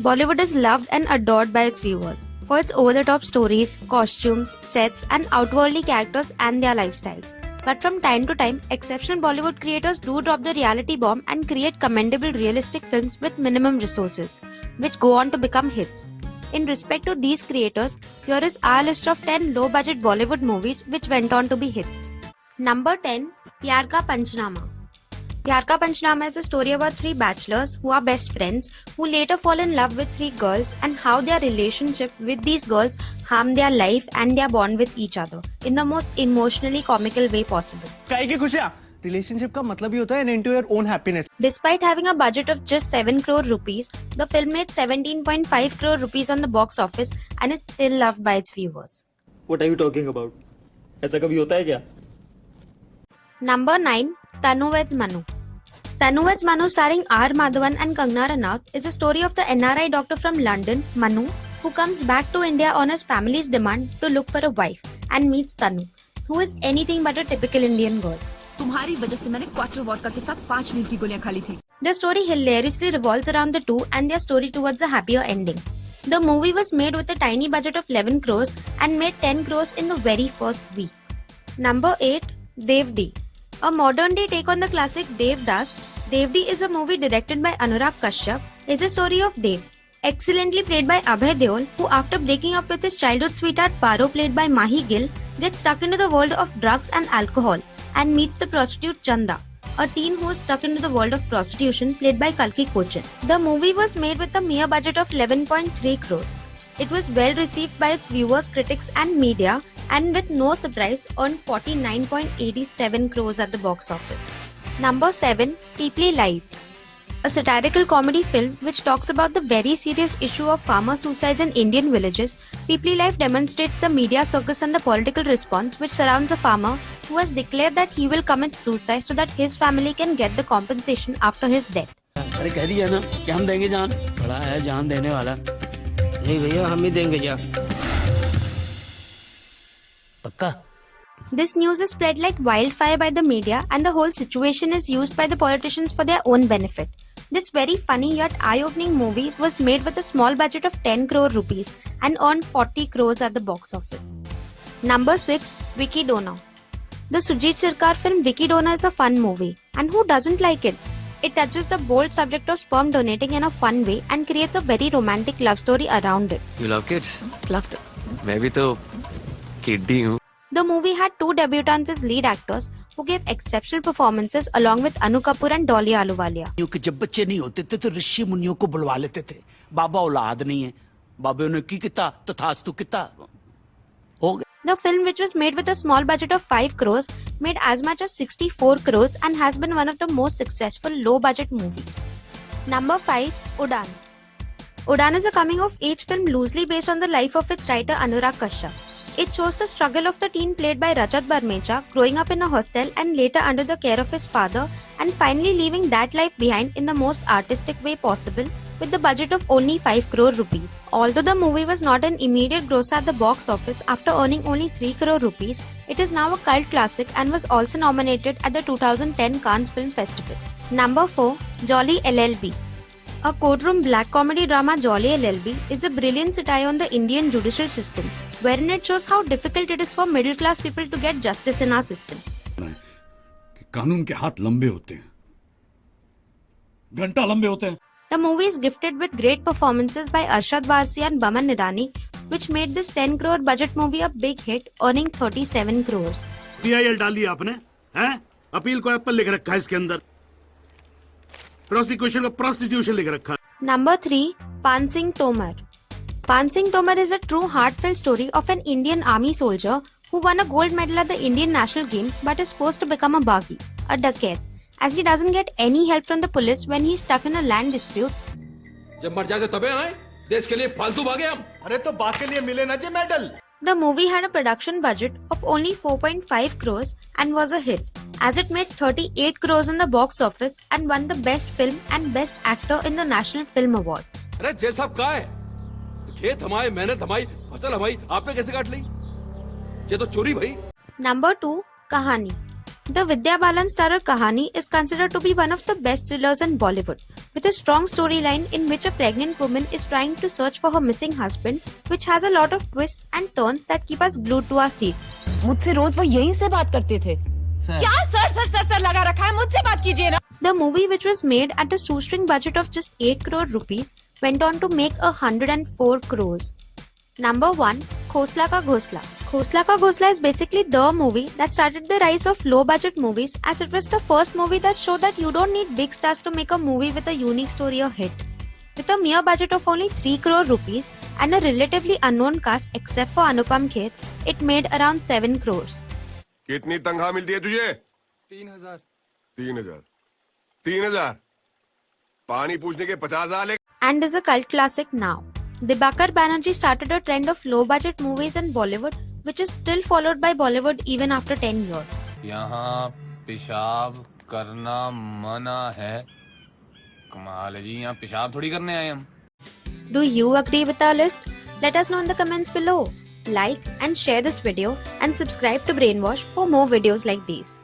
Bollywood is loved and adored by its viewers for its over-the-top stories, costumes, sets, and outwardly characters and their lifestyles. But from time to time, exceptional Bollywood creators do drop the reality bomb and create commendable realistic films with minimum resources, which go on to become hits. In respect to these creators, here is our list of 10 low-budget Bollywood movies which went on to be hits. Number 10. Pyar Ka Punchnama. Pyar Ka Punchnama is a story about 3 bachelors who are best friends who later fall in love with 3 girls and how their relationship with these girls harm their life and their bond with each other in the most emotionally comical way possible. Relationship का मतलब ही होता है into your own happiness. Despite having a budget of just 7 crore rupees, the film made 17.5 crore rupees on the box office and is still loved by its viewers. What are you talking about? ऐसा कभी होता है क्या? Number 9. Tanu Weds Manu. Tanu Weds Manu starring R. Madhavan and Kangana Ranaut is a story of the NRI doctor from London, Manu, who comes back to India on his family's demand to look for a wife and meets Tanu, who is anything but a typical Indian girl. तुम्हारी वजह से मैंने quarter vodka के साथ 5 नींद की गोलियां खा ली थी. The story hilariously revolves around the two and their story towards a happier ending. The movie was made with a tiny budget of 11 crores and made 10 crores in the very first week. Number 8. Devdi. A modern-day take on the classic Devdas, Devdi is a movie directed by Anurag Kashyap. Is a story of Dev, excellently played by Abhay Deol, who after breaking up with his childhood sweetheart Paro, played by Mahi Gill, gets stuck into the world of drugs and alcohol and meets the prostitute Chanda, a teen who is stuck into the world of prostitution, played by Kalki Kochan. The movie was made with a mere budget of 11.3 crores. It was well received by its viewers, critics and media, and with no surprise earned 49.87 crores at the box office. Number 7. Peoply Live. A satirical comedy film which talks about the very serious issue of farmer suicides in Indian villages, Peoply Life demonstrates the media circus and the political response which surrounds a farmer who has declared that he will commit suicide so that his family can get the compensation after his death. अरे कह दिया ना कि हम देंगे जान, बड़ा है जान देने वाला. नहीं भैया हम ही देंगे जान. पक्का? This news is spread like wildfire by the media and the whole situation is used by the politicians for their own benefit. This very funny yet eye-opening movie was made with a small budget of 10 crore rupees and earned 40 crores at the box office. Number 6. Vicky Donor. The Sujit Sircar film Vicky Donor is a fun movie, and who doesn't like it? It touches the bold subject of sperm donating in a fun way and creates a very romantic love story around it. You love kids? Love them. मैं भी तो kid ही हूँ. The movie had 2 debutants as lead actors who gave exceptional performances along with Anu Kapoor and Dolly Ahluwalia. जब बच्चे नहीं होते थे तो ऋषि मुनियों को बुलवा लेते थे. बाबा औलाद नहीं है. बाबे ने की किता तथास्तु किता. हो गया. The film, which was made with a small budget of 5 crores, made as much as 64 crores and has been one of the most successful low-budget movies. Number 5. Udaan. Udaan is a coming-of-age film loosely based on the life of its writer Anurag Kashyap. It shows the struggle of the teen played by Rajat Barmecha growing up in a hostel and later under the care of his father and finally leaving that life behind in the most artistic way possible with the budget of only 5 crore rupees. Although the movie was not an immediate gross at the box office after earning only 3 crore rupees, it is now a cult classic and was also nominated at the 2010 Cannes Film Festival. Number 4. Jolly LLB. A courtroom black comedy drama Jolly LLB is a brilliant satire on the Indian judicial system, wherein it shows how difficult it is for middle class people to get justice in our system. कानून के हाथ लंबे होते हैं, घंटा लंबे होते हैं. The movie is gifted with great performances by Arshad Varsi and Baman Nirani, which made this 10 crore budget movie a big hit, earning 37 crores. PIL डाली आपने, हैं? अपील को एप्पल लिख रखा है इसके अंदर. प्रोसिक्यूशन को प्रोस्टिट्यूशन लिख रखा. Number 3. Pan Singh Tomar. Pan Singh Tomar is a true heartfelt story of an Indian army soldier who won a gold medal at the Indian National Games but is forced to become a baghi, a dacoit, as he doesn't get any help from the police when he is stuck in a land dispute. जब मर जाते तबे आए देश के लिए फालतू भागे हम. अरे तो बाग के लिए मिले ना जे medal. The movie had a production budget of only 4.5 crores and was a hit, as it made 38 crores in the box office and won the Best Film and Best Actor in the National Film Awards. अरे जे साहब कहाँ है? खेत हमारे, मेहनत हमारी, फसल हमारी, आपने कैसे काट ली? ये तो चोरी भाई. Number 2. Kahani. The Vidya Balan starrer Kahani is considered to be one of the best thrillers in Bollywood, with a strong storyline in which a pregnant woman is trying to search for her missing husband, which has a lot of twists and turns that keep us glued to our seats. मुझसे रोज वो यहीं से बात करते थे। क्या sir लगा रखा है, मुझसे बात कीजिए ना। The movie, which was made at a shoestring budget of just 8 crore rupees, went on to make 104 crores. Number 1. Khosla Ka Ghosla. Khosla Ka Ghosla is basically the movie that started the rise of low-budget movies, as it was the first movie that showed that you don't need big stars to make a movie with a unique story or hit. With a mere budget of only 3 crore rupees and a relatively unknown cast except for Anupam Kher, it made around 7 crores. कितनी तनख्वाह मिलती है तुझे? 3,000. 3,000. 3,000. पानी पूछने के 50,000 ले। And is a cult classic now. Dibakar Banerjee started a trend of low-budget movies in Bollywood, which is still followed by Bollywood even after 10 years. यहाँ पेशाब करना मना है। कमाल है जी, यहाँ पेशाब थोड़ी करने आए हम। Do you agree with our list? Let us know in the comments below. Like and share this video and subscribe to Brainwash for more videos like these.